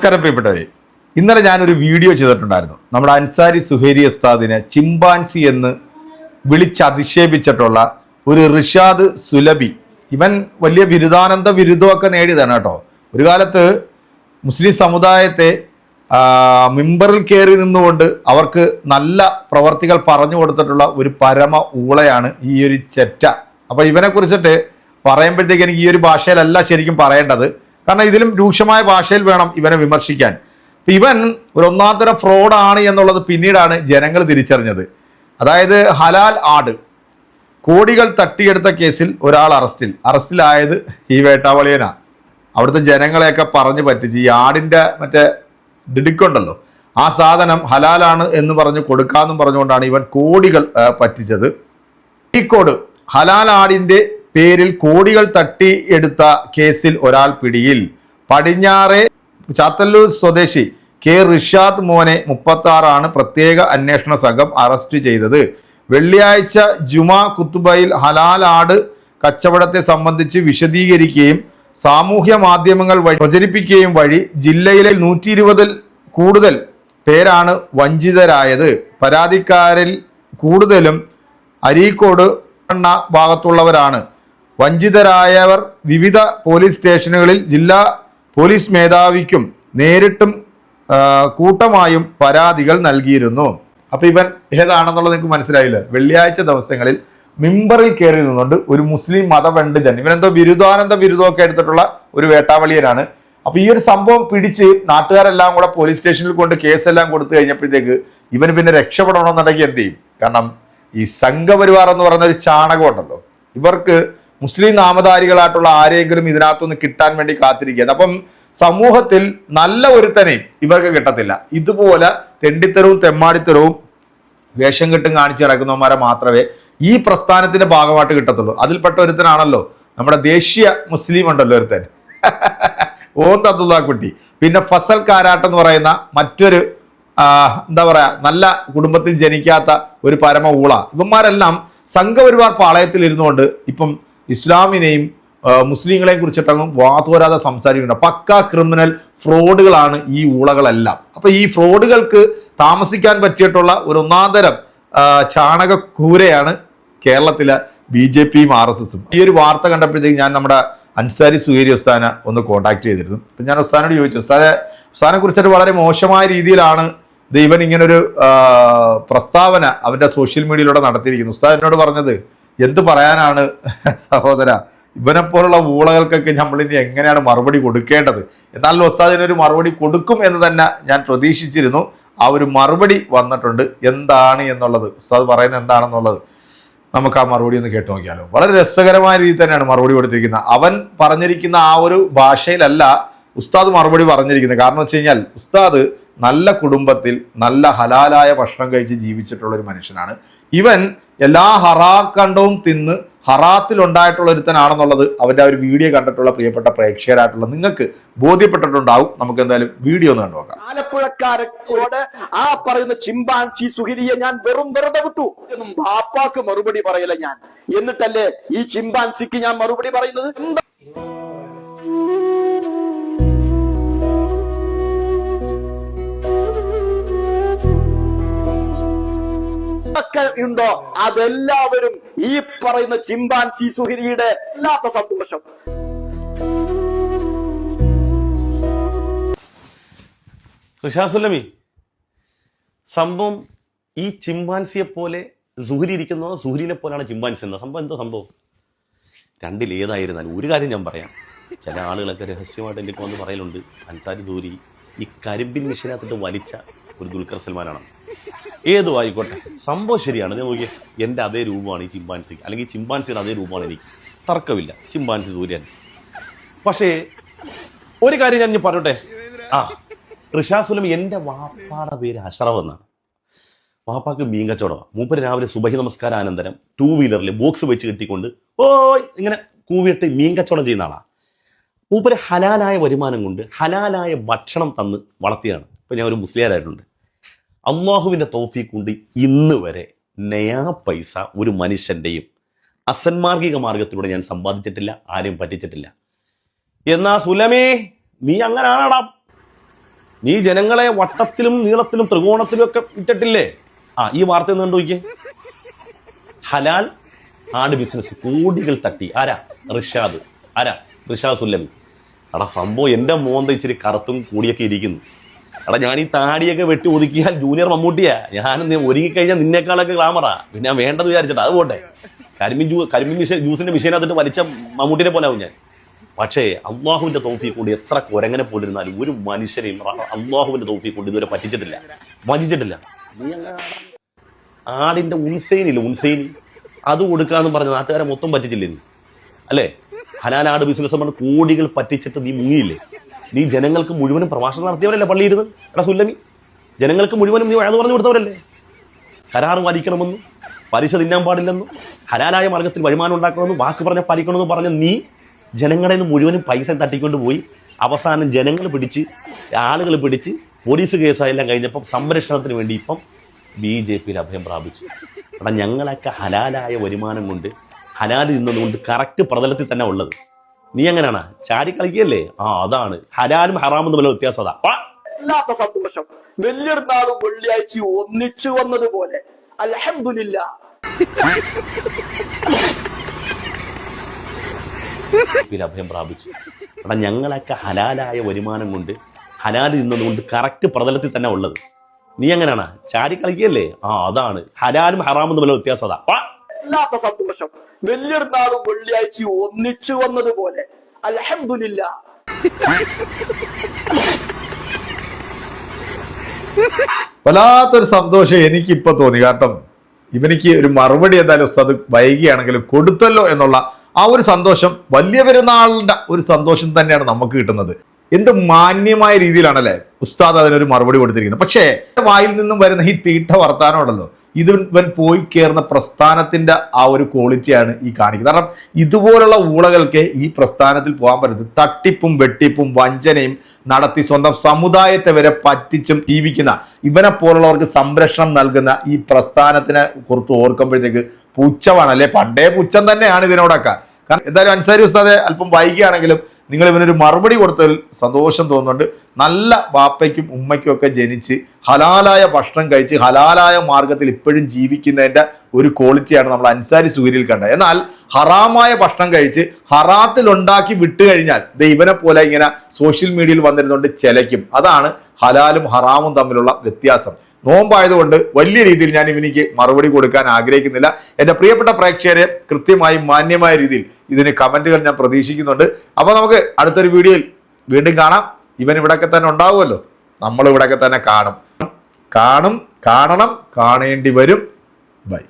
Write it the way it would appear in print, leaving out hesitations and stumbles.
നമസ്കാരം പ്രിയപ്പെട്ടവരെ, ഇന്നലെ ഞാനൊരു വീഡിയോ ചെയ്തിട്ടുണ്ടായിരുന്നു. നമ്മുടെ അൻസാരി സുഹൈരി ഉസ്താദിനെ ചിമ്പാൻസി എന്ന് വിളിച്ചധിക്ഷേപിച്ചിട്ടുള്ള ഒരു റിഷാദ് സുലഭി. ഇവൻ വലിയ ബിരുദാനന്ദ ബിരുദമൊക്കെ നേടിയതാണ് കേട്ടോ. ഒരു കാലത്ത് മുസ്ലിം സമുദായത്തെ മിമ്പറിൽ കയറി നിന്നുകൊണ്ട് അവർക്ക് നല്ല പ്രവർത്തികൾ പറഞ്ഞു കൊടുത്തിട്ടുള്ള ഒരു പരമ ഊളയാണ് ഈ ഒരു ചെറ്റ. അപ്പോൾ ഇവനെ കുറിച്ചിട്ട് പറയുമ്പോഴത്തേക്ക് എനിക്ക് ഈ ഒരു ഭാഷയിലല്ല ശരിക്കും പറയേണ്ടത്, കാരണം ഇതിലും രൂക്ഷമായ ഭാഷയിൽ വേണം ഇവനെ വിമർശിക്കാൻ. ഇവൻ ഒരു ഒന്നാന്തരം ഫ്രോഡാണ് എന്നുള്ളത് പിന്നീടാണ് ജനങ്ങൾ തിരിച്ചറിഞ്ഞത്. അതായത് ഹലാൽ ആട് കോടികൾ തട്ടിയെടുത്ത കേസിൽ ഒരാൾ അറസ്റ്റിലായത് ഈ വേട്ടാവളിയനാ. അവിടുത്തെ ജനങ്ങളെയൊക്കെ പറഞ്ഞു പറ്റിച്ച് ഈ ആടിൻ്റെ മറ്റേ ഡിടുക്കുണ്ടല്ലോ, ആ സാധനം ഹലാലാണ് എന്ന് പറഞ്ഞ് കൊടുക്കാമെന്നും പറഞ്ഞുകൊണ്ടാണ് ഇവൻ കോടികൾ പറ്റിച്ചത്. കോഴിക്കോട് ഹലാൽ ആടിൻ്റെ പേരിൽ കോടികൾ തട്ടിയെടുത്ത കേസിൽ ഒരാൾ പിടിയിൽ. പടിഞ്ഞാറെ ചാത്തല്ലൂർ സ്വദേശി കെ റിഷാദ് മോനെ 36 പ്രത്യേക അന്വേഷണ സംഘം അറസ്റ്റ് ചെയ്തത്. വെള്ളിയാഴ്ച ജുമാ കുത്തുബയിൽ ഹലാൽ ആട് കച്ചവടത്തെ സംബന്ധിച്ച് വിശദീകരിക്കുകയും സാമൂഹ്യ മാധ്യമങ്ങൾ വഴി പ്രചരിപ്പിക്കുകയും വഴി ജില്ലയിലെ 120 കൂടുതൽ പേരാണ് വഞ്ചിതരായത്. പരാതിക്കാരിൽ കൂടുതലും അരീക്കോട് ഭാഗത്തുള്ളവരാണ്. വഞ്ചിതരായവർ വിവിധ പോലീസ് സ്റ്റേഷനുകളിൽ ജില്ലാ പോലീസ് മേധാവിക്കും നേരിട്ടും കൂട്ടമായും പരാതികൾ നൽകിയിരുന്നു. അപ്പോൾ ഇവൻ ഏതാണെന്നുള്ളത് നിങ്ങൾക്ക് മനസ്സിലായില്ല. വെള്ളിയാഴ്ച ദിവസങ്ങളിൽ മിമ്പറിൽ കയറി നിന്നുകൊണ്ട് ഒരു മുസ്ലിം മതപണ്ഡിതൻ, ഇവനെന്തോ ബിരുദാനന്ദ ബിരുദമൊക്കെ എടുത്തിട്ടുള്ള ഒരു വേട്ടാവളിയനാണ്. അപ്പോൾ ഈ ഒരു സംഭവം പിടിച്ച് നാട്ടുകാരെല്ലാം കൂടെ പോലീസ് സ്റ്റേഷനിൽ കൊണ്ട് കേസെല്ലാം കൊടുത്തു കഴിഞ്ഞപ്പോഴത്തേക്ക് ഇവന് പിന്നെ രക്ഷപ്പെടണമെന്നുണ്ടെങ്കിൽ എന്ത് ചെയ്യും? കാരണം ഈ സംഘപരിവാർ എന്ന് പറയുന്ന ഒരു ചാണകം ഉണ്ടല്ലോ, ഇവർക്ക് മുസ്ലിം നാമധാരികളായിട്ടുള്ള ആരെങ്കിലും ഇതിനകത്തുനിന്ന് കിട്ടാൻ വേണ്ടി കാത്തിരിക്കുകയാണ്. അപ്പം സമൂഹത്തിൽ നല്ല ഒരുത്തനെയും ഇവർക്ക് കിട്ടത്തില്ല. ഇതുപോലെ തെണ്ടിത്തരവും തെമ്മാടിത്തരവും വേഷം കെട്ടും കാണിച്ച് കിടക്കുന്നവന്മാരെ മാത്രമേ ഈ പ്രസ്ഥാനത്തിന്റെ ഭാഗമായിട്ട് കിട്ടത്തുള്ളൂ. അതിൽപ്പെട്ട ഒരുത്തനാണല്ലോ നമ്മുടെ ദേശീയ മുസ്ലിം ഉണ്ടല്ലോ ഒരുത്തൻ, ഓന്ത് അബ്ദുള്ള കുട്ടി. പിന്നെ ഫസൽ കാരാട്ട് എന്ന് പറയുന്ന മറ്റൊരു എന്താ പറയാ, നല്ല കുടുംബത്തിൽ ജനിക്കാത്ത ഒരു പരമ ഊള. ഇവന്മാരെല്ലാം സംഘപരിവാർ പാളയത്തിൽ ഇരുന്നുകൊണ്ട് ഇപ്പം ഇസ്ലാമിനെയും മുസ്ലിങ്ങളെയും കുറിച്ചിട്ടങ്ങും വാതോരാതെ സംസാരിക്കുന്നുണ്ട്. പക്ക ക്രിമിനൽ ഫ്രോഡുകളാണ് ഈ ഊളകളെല്ലാം. അപ്പൊ ഈ ഫ്രോഡുകൾക്ക് താമസിക്കാൻ പറ്റിയിട്ടുള്ള ഒരു ഒന്നാന്തരം ചാണകക്കൂരയാണ് കേരളത്തിലെ BJPയും RSSും. ഈ ഒരു വാർത്ത കണ്ടപ്പോഴത്തേക്ക് ഞാൻ നമ്മുടെ അൻസാരി സുഹൈരി ഉസ്താനെ ഒന്ന് കോൺടാക്ട് ചെയ്തിരുന്നു. അപ്പം ഞാൻ ഉസ്താനോട് ചോദിച്ചു, ഉസ്താനെ കുറിച്ചിട്ട് വളരെ മോശമായ രീതിയിലാണ് ഇവൻ ഇങ്ങനൊരു പ്രസ്താവന അവൻ്റെ സോഷ്യൽ മീഡിയയിലൂടെ നടത്തിയിരിക്കുന്നു. ഉസ്താദ് എന്നോട് പറഞ്ഞത്, എന്ത് പറയാനാണ് സഹോദര, ഇവനെപ്പോലുള്ള ഊളകൾക്കൊക്കെ നമ്മളിനി എങ്ങനെയാണ് മറുപടി കൊടുക്കേണ്ടത്? എന്നാലും ഉസ്താദിനൊരു മറുപടി കൊടുക്കും എന്ന് തന്നെ ഞാൻ പ്രതീക്ഷിച്ചിരുന്നു. ആ ഒരു മറുപടി വന്നിട്ടുണ്ട്. എന്താണ് എന്നുള്ളത്, ഉസ്താദ് പറയുന്നത് എന്താണെന്നുള്ളത് നമുക്ക് ആ മറുപടി ഒന്ന് കേട്ടു നോക്കിയാലോ. വളരെ രസകരമായ രീതിയിൽ തന്നെയാണ് മറുപടി കൊടുത്തിരിക്കുന്നത്. അവൻ പറഞ്ഞിരിക്കുന്ന ആ ഒരു ഭാഷയിലല്ല ഉസ്താദ് മറുപടി പറഞ്ഞിരിക്കുന്നത്. കാരണം വെച്ച് കഴിഞ്ഞാൽ ഉസ്താദ് നല്ല കുടുംബത്തിൽ നല്ല ഹലാലായ ഭക്ഷണം കഴിച്ച് ജീവിച്ചിട്ടുള്ള ഒരു മനുഷ്യനാണ്. ഇവൻ എല്ലാ ഹറാക്കണ്ടവും തിന്ന് ഹറാത്തിൽ ഉണ്ടായിട്ടുള്ള ഒരുത്തനാണെന്നുള്ളത് അവൻ്റെ ആ ഒരു വീഡിയോ കണ്ടിട്ടുള്ള പ്രിയപ്പെട്ട പ്രേക്ഷകരായിട്ടുള്ള നിങ്ങൾക്ക് ബോധ്യപ്പെട്ടിട്ടുണ്ടാവും. നമുക്ക് എന്തായാലും വീഡിയോ ഒന്ന് കണ്ടു നോക്കാം. ആലപ്പുഴക്കാരോട് ആ പറയുന്ന ചിമ്പാൻസി സുഹരിയെ ഞാൻ വെറുതെ വിട്ടു എന്നും ബാപ്പാക്ക് മറുപടി പറയല ഞാൻ. എന്നിട്ടല്ലേ ഈ ചിമ്പാൻസിക്ക് ഞാൻ മറുപടി പറയുന്നത്? ഉണ്ടോ അതെല്ലാവരും ഈ പറയുന്ന ചിമ്പാൻസി സുഹരിയുടെ അല്ലാത്ത സന്തോഷം. റിഷാദ് സുലമി, സംഭവം ഈ ചിമ്പാൻസിയെ പോലെ സുഹരി ഇരിക്കുന്നതോ സുഹരിനെ പോലെയാണ് ചിമ്പാൻസി എന്ന സംഭവം? എന്താ സംഭവം? രണ്ടിലേതായിരുന്നാലും ഒരു കാര്യം ഞാൻ പറയാം. ചില ആളുകളൊക്കെ രഹസ്യമായിട്ട് എൻ്റെ വന്ന് പറയലുണ്ട്, അൻസാരി സുഹരി ഈ കരിമ്പിൻ മെഷീനകത്തിട്ട് വലിച്ച ഒരു ദുൽഖർ സൽമാനാണ്. ഏതും ആയിക്കോട്ടെ, സംഭവം ശരിയാണ്. ഞാൻ നോക്കിയേ, എൻ്റെ അതേ രൂപമാണ് ഈ ചിമ്പാൻസിക്ക്, അല്ലെങ്കിൽ ചിമ്പാൻസിയുടെ അതേ രൂപമാണ് എനിക്ക്. തർക്കമില്ല, ചിമ്പാൻസി സൂര്യൻ. പക്ഷേ ഒരു കാര്യം ഞാൻ പറഞ്ഞോട്ടെ. റിഷാദ് സുലമി, എൻ്റെ വാപ്പാടെ പേര് അഷ്റഫ് എന്നാണ്. വാപ്പാക്ക് മീൻ കച്ചവടമാണ്. മൂപ്പര് രാവിലെ സുബഹി നമസ്കാരാനന്തരം 2 വീലറിൽ ബോക്സ് വെച്ച് കെട്ടിക്കൊണ്ട് ഓയ് ഇങ്ങനെ കൂവിയിട്ട് മീൻ കച്ചവടം ചെയ്യുന്ന ആളാണ്. മൂപ്പര് ഹലാലായ വരുമാനം കൊണ്ട് ഹലാലായ ഭക്ഷണം തന്ന് വളർത്തിയാണ്. ഇപ്പം ഞാൻ ഒരു മുസ്ലിയാരായിട്ടുണ്ട്. അള്ളാഹുവിൻ്റെ തൗഫീഖ് കൊണ്ട് ഇന്ന് വരെ നയാ പൈസ ഒരു മനുഷ്യൻ്റെയും അസന്മാർഗിക മാർഗത്തിലൂടെ ഞാൻ സമ്പാദിച്ചിട്ടില്ല, ആരെയും പറ്റിച്ചിട്ടില്ല. എന്നാ സുലമേ, നീ അങ്ങനാണാടാ. നീ ജനങ്ങളെ വട്ടത്തിലും നീളത്തിലും ത്രികോണത്തിലും ഒക്കെ വിറ്റിട്ടില്ലേ? ഈ വാർത്ത ഒന്ന് കണ്ടു നോക്കിയേ. ഹലാൽ ആട് ബിസിനസ് കോടികൾ തട്ടി. ആരാ? റിഷാദ്. ആരാ? റിഷാദ് സുല്ലമി. എടാ സംഭവം എൻ്റെ മോന്ത ഇച്ചിരി കറുത്തും കൂടിയൊക്കെ ഇരിക്കുന്നു. എടാ ഞാൻ ഈ താടിയൊക്കെ വെട്ടി ഒതുക്കിയാൽ ജൂനിയർ മമ്മൂട്ടിയാ. ഞാൻ ഒരുങ്ങിക്കഴിഞ്ഞാൽ നിന്നേക്കാളൊക്കെ ഗ്ലാമറാ. പിന്നെ ഞാൻ വേണ്ടത് വിചാരിച്ചിട്ട് അത് പോട്ടെ. കരിമ്പിൻ ജ്യൂസിന്റെ മിഷീനകത്തിട്ട് വലിച്ച മമ്മൂട്ടിനെ പോലെ ആവും ഞാൻ. പക്ഷേ അള്ളാഹുവിന്റെ തൗഫീഖ് കൊണ്ട് എത്ര കുരങ്ങനെ പോലിരുന്നാലും ഒരു മനുഷ്യരെയും അള്ളാഹുവിന്റെ തൗഫീഖ് കൊണ്ട് ഇതുവരെ വഞ്ചിച്ചിട്ടില്ല. ആടിന്റെ ഉൻസൈനി അത് കൊടുക്കാന്ന് പറഞ്ഞ നാട്ടുകാരെ മൊത്തം പറ്റിച്ചില്ലേ നീ? അല്ലേ? ഹലാൽ ആട് ബിസിനസ് പറഞ്ഞ് കോടികൾ പറ്റിച്ചിട്ട് നീ മുങ്ങിയില്ലേ? നീ ജനങ്ങൾക്ക് മുഴുവനും പ്രഭാഷണം നടത്തിയവരല്ലേ പള്ളിയിരുന്ന്? എടാ സുല്ലമി, ജനങ്ങൾക്ക് മുഴുവനും നീ വഴന്ന് പറഞ്ഞു കൊടുത്തവരല്ലേ? കരാറ് പാലിക്കണമെന്നും പലിശ തിന്നാൻ പാടില്ലെന്നും ഹലാലായ മാർഗത്തിൽ വരുമാനം ഉണ്ടാക്കണമെന്നും വാക്ക് പറഞ്ഞ പാലിക്കണമെന്ന് പറഞ്ഞ നീ ജനങ്ങളിൽ നിന്ന് മുഴുവനും പൈസ തട്ടിക്കൊണ്ട് പോയി അവസാനം ആളുകൾ പിടിച്ച് പോലീസ് കേസായെല്ലാം കഴിഞ്ഞപ്പം സംരക്ഷണത്തിന് വേണ്ടി ഇപ്പം BJPയിൽ അഭയം പ്രാപിച്ചു. എടാ ഞങ്ങളൊക്കെ ഹലാലായ വരുമാനം കൊണ്ട് ഹലാലിൽ നിന്നതുകൊണ്ട് കറക്റ്റ് പ്രതലത്തിൽ തന്നെ ഉള്ളത്. നീ എങ്ങനെയാണ് ചാടി കളിക്കല്ലേ? അതാണ് ഹലാലും ഹറാമും തമ്മിലുള്ള വ്യത്യാസം. അല്ലാത്ത സന്തോഷം വലിയൊരുനാളും വെള്ളിയാഴ്ച ഒന്നിച്ചു വന്നതുപോലെ അൽഹംദുലില്ലാ. അഭയം പ്രാപിച്ചു. എടാ ഞങ്ങളൊക്കെ ഹലാലായ വരുമാനം കൊണ്ട് ഹലാലിൽ നിന്നതുകൊണ്ട് കറക്റ്റ് പ്രതലത്തിൽ തന്നെ ഉള്ളത്. നീ എങ്ങനെയാണ് ചാടി കളിക്കല്ലേ? അതാണ് ഹലാലും ഹറാമും തമ്മിലുള്ള വ്യത്യാസം. അല്ലാത്ത സന്തോഷം വലിയൊരുനാളും വെള്ളിയാഴ്ച ഒന്നിച്ചു വന്നതുപോലെ അൽഹംദുലില്ലാ. വല്ലാത്തൊരു സന്തോഷം എനിക്കിപ്പോ തോന്നി. കാരണം ഇവനിക്ക് ഒരു മറുപടി എന്തായാലും ഉസ്താദ് വൈകിയാണെങ്കിലും കൊടുത്തല്ലോ എന്നുള്ള ആ ഒരു സന്തോഷം വലിയ പെരുന്നാളിന്റെ ഒരു സന്തോഷം തന്നെയാണ് നമുക്ക് കിട്ടുന്നത്. എന്ത് മാന്യമായ രീതിയിലാണല്ലേ ഉസ്താദ് അതിനൊരു മറുപടി കൊടുത്തിരിക്കുന്നത്. പക്ഷേ വായിൽ നിന്നും വരുന്ന ഈ തീട്ട വർത്താനം ഉണ്ടല്ലോ, ഇവൻ പോയി കയറുന്ന പ്രസ്ഥാനത്തിന്റെ ആ ഒരു ക്വാളിറ്റിയാണ് ഈ കാണിക്കുന്നത്. കാരണം ഇതുപോലുള്ള ഊളകൾക്ക് ഈ പ്രസ്ഥാനത്തിൽ പോകാൻ പറ്റുന്നത് തട്ടിപ്പും വെട്ടിപ്പും വഞ്ചനയും നടത്തി സ്വന്തം സമുദായത്തെ വരെ പറ്റിച്ചും ജീവിക്കുന്ന ഇവനെ പോലുള്ളവർക്ക് സംരക്ഷണം നൽകുന്ന ഈ പ്രസ്ഥാനത്തിനെ കുറിച്ച് ഓർക്കുമ്പോഴത്തേക്ക് പുച്ഛമാണ്. അല്ലെ പണ്ടേ പുച്ഛം തന്നെയാണ് ഇതിനോടൊക്കെ. കാരണം എന്തായാലും അൻസാരി ഉസ്താദെ അല്പം വൈകിയാണെങ്കിലും നിങ്ങൾ ഇവനൊരു മറുപടി കൊടുത്തതിൽ സന്തോഷം തോന്നുന്നുണ്ട്. നല്ല ബാപ്പയ്ക്കും ഉമ്മയ്ക്കും ഒക്കെ ജനിച്ച് ഹലാലായ ഭക്ഷണം കഴിച്ച് ഹലാലായ മാർഗത്തിൽ ഇപ്പോഴും ജീവിക്കുന്നതിൻ്റെ ഒരു ക്വാളിറ്റിയാണ് നമ്മൾ അൻസാരി സൂര്യയിൽ കണ്ടത്. എന്നാൽ ഹറാമായ ഭക്ഷണം കഴിച്ച് ഹറാത്തിൽ ഉണ്ടാക്കി വിട്ടു കഴിഞ്ഞാൽ ഇവനെ പോലെ ഇങ്ങനെ സോഷ്യൽ മീഡിയയിൽ വന്നിരുന്നുകൊണ്ട് ചിലയ്ക്കും. അതാണ് ഹലാലും ഹറാമും തമ്മിലുള്ള വ്യത്യാസം. നോമ്പായതുകൊണ്ട് വലിയ രീതിയിൽ ഞാൻ ഇവനിക്ക് മറുപടി കൊടുക്കാൻ ആഗ്രഹിക്കുന്നില്ല. എൻ്റെ പ്രിയപ്പെട്ട പ്രേക്ഷകരെ കൃത്യമായി മാന്യമായ രീതിയിൽ ഇതിന് കമൻറ്റുകൾ ഞാൻ പ്രതീക്ഷിക്കുന്നുണ്ട്. അപ്പോൾ നമുക്ക് അടുത്തൊരു വീഡിയോയിൽ വീണ്ടും കാണാം. ഇവൻ ഇവിടെയൊക്കെ തന്നെ ഉണ്ടാവുമല്ലോ, നമ്മൾ ഇവിടെയൊക്കെ തന്നെ കാണണം, കാണേണ്ടി വരും. ബൈ.